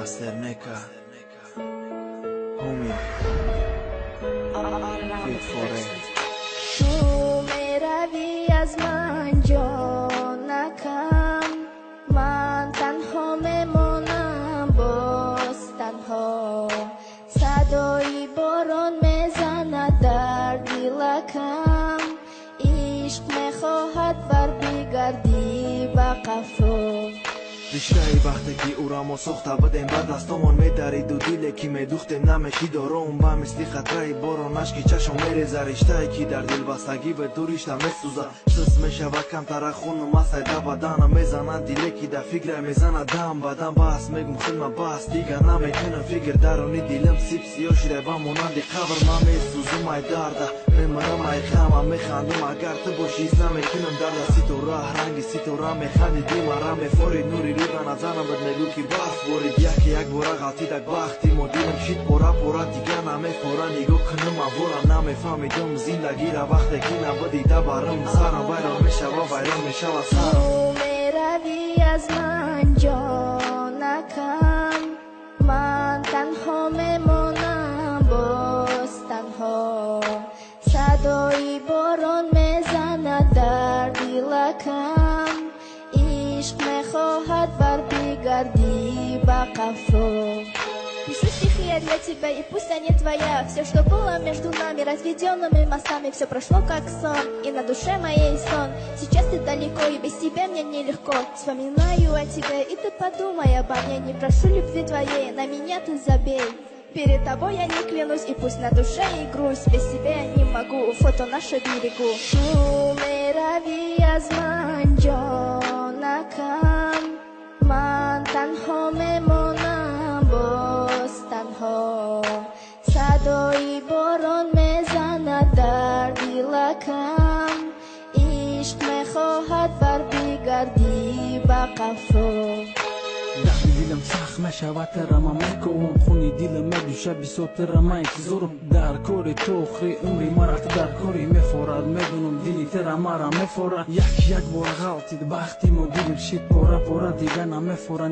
Pasternaker, homie, fit for it. تو میروی از من جانکم، من تنها میمانم باز تنها. صدای باران میزند در دلکم، عشق میخواهد بر بگردی به قفا. риштаи вақте ки урамо сохта будем ба дастомон медарид ду диле ки медухтем намеши дором ба мисли қатраи боронаш ки чашом мереза. риштае ки дар дилбастагӣ бе ту ришта месӯза. шист мешава камтара хунум асайда бадана мезанад диле ки да фикра мезана дам бадам бас мегум хилма бас дига наметунам фикр дарони дилам сип сиё шида ба монанди қабр. ман месӯзум ай дарда мемарам ай хама механдим агар ту бошӣ ҳис наметунам дарда. ситора ранги ситора механди димара мефорид нури рӯда назанам бад мегӯ ки барф борид яке як бора ғалтидак бахти мо дилам шид пора пора дига намефора. нигоҳ кунам аввора намефаҳмидам зиндагира вақте ки набудида барам сарам вайрон мешава вайрон мешава сарам. تو میروی از من جانکم، من تنها میمانم باز تنها. صدای باران میزند در دلکم، عشق میخواهد بر بگردی به قفا. Пишу стихи я для тебя, и пусть они твоя. Все, что было между нами, разведенными мостами, все прошло как сон, и на душе моей сон. Сейчас ты далеко, и без тебя мне нелегко. Вспоминаю о тебе, и ты подумай обо мне. Не прошу любви твоей, на меня ты забей. Перед тобой я не клянусь, и пусть на душе и грусть. Без тебя я не могу, фото наше берегу. Tu میروی از من جانکم، من تنها میمانم باز تنها. صدای باران میزند در دلکم، عشق میخواهد بر بگردی به قفا. дарди дилам сахт мешавад тарама мекунам хуни дилам медуша бисотарама интизорам дар кори ту охири умри мара дар кори мефорад медунам дили тара мара мефорад як бора ғалтид бахти мо дилам шид пора пора дига намефора.